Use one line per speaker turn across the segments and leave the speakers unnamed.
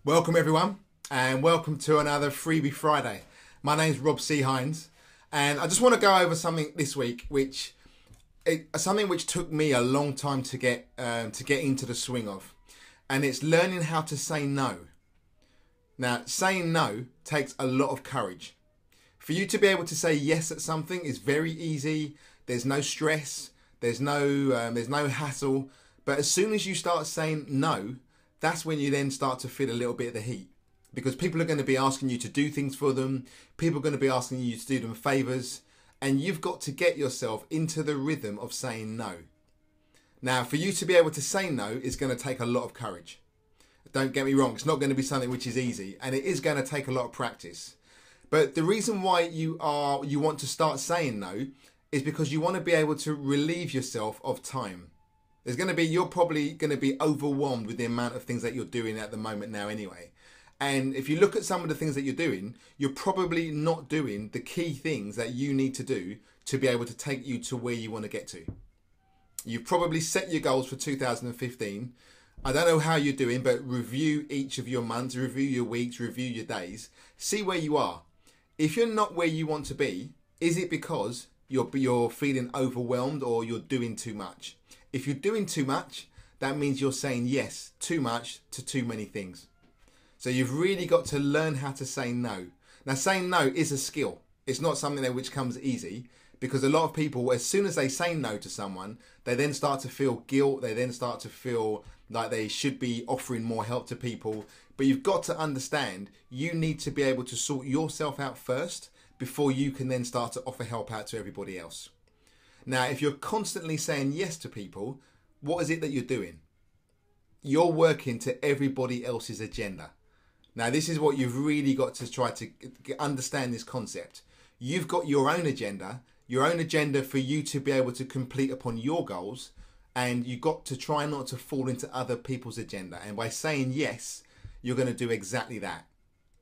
Welcome everyone, and welcome to another Freebie Friday. My name's Rob C. Hinds, and I just want to go over something this week, which took me a long time to get into the swing of, and it's learning how to say no. Now, saying no takes a lot of courage. For you to be able to say yes at something is very easy. There's no stress. There's no hassle. But as soon as you start saying no, that's when you then start to feel a little bit of the heat, because people are going to be asking you to do things for them. People are going to be asking you to do them favors, and you've got to get yourself into the rhythm of saying no. Now, for you to be able to say no is going to take a lot of courage. Don't get me wrong, it's not going to be something which is easy, and it is going to take a lot of practice. But the reason why you want to start saying no is because you want to be able to relieve yourself of time. You're probably going to be overwhelmed with the amount of things that you're doing at the moment now anyway. And if you look at some of the things that you're doing, you're probably not doing the key things that you need to do to be able to take you to where you want to get to. You've probably set your goals for 2015. I don't know how you're doing, but review each of your months, review your weeks, review your days. See where you are. If you're not where you want to be, is it because you're feeling overwhelmed or you're doing too much? If you're doing too much, that means you're saying yes too much to too many things. So you've really got to learn how to say no. Now, saying no is a skill. It's not something that which comes easy, because a lot of people, as soon as they say no to someone, they then start to feel guilt. They then start to feel like they should be offering more help to people. But you've got to understand, you need to be able to sort yourself out first before you can then start to offer help out to everybody else. Now, if you're constantly saying yes to people, what is it that you're doing? You're working to everybody else's agenda. Now, this is what you've really got to try to understand this concept. You've got your own agenda for you to be able to complete upon your goals, and you've got to try not to fall into other people's agenda. And by saying yes, you're going to do exactly that.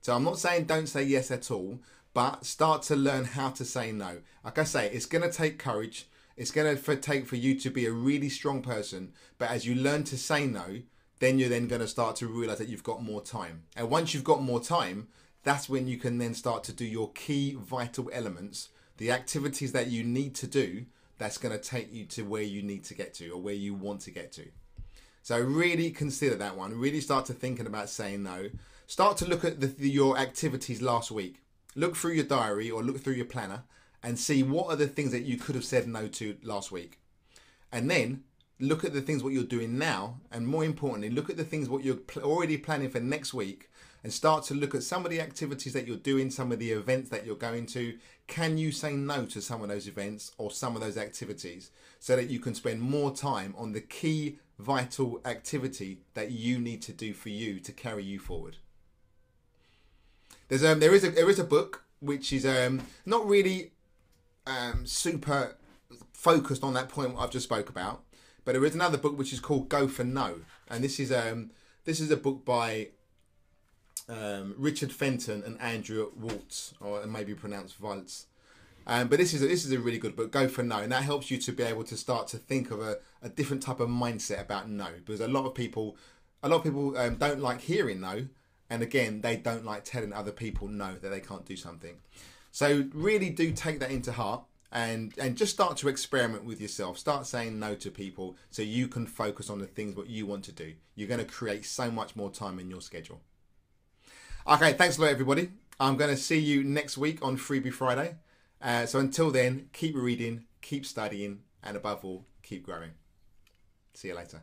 So I'm not saying don't say yes at all, but start to learn how to say no. Like I say, it's going to take courage. It's going to take for you to be a really strong person. But as you learn to say no, then you're then going to start to realize that you've got more time. And once you've got more time, that's when you can then start to do your key vital elements, the activities that you need to do, that's going to take you to where you need to get to or where you want to get to. So really consider that one. Really start to thinking about saying no. Start to look at your activities last week. Look through your diary or look through your planner and see what are the things that you could have said no to last week. And then look at the things what you're doing now, and more importantly, look at the things what you're already planning for next week, and start to look at some of the activities that you're doing, some of the events that you're going to. Can you say no to some of those events or some of those activities so that you can spend more time on the key vital activity that you need to do for you to carry you forward? There is a book which is not really super focused on that point I've just spoke about, but there is another book which is called Go for No, and this is a book by Richard Fenton and Andrew Waltz, or maybe pronounced Waltz. But this is a really good book, Go for No, and that helps you to be able to start to think of a different type of mindset about no, because a lot of people don't like hearing no, and again, they don't like telling other people no, that they can't do something. So really do take that into heart. And just start to experiment with yourself. Start saying no to people so you can focus on the things what you want to do. You're going to create so much more time in your schedule. Okay, thanks a lot, everybody. I'm going to see you next week on Freebie Friday. So until then, keep reading, keep studying, and above all, keep growing. See you later.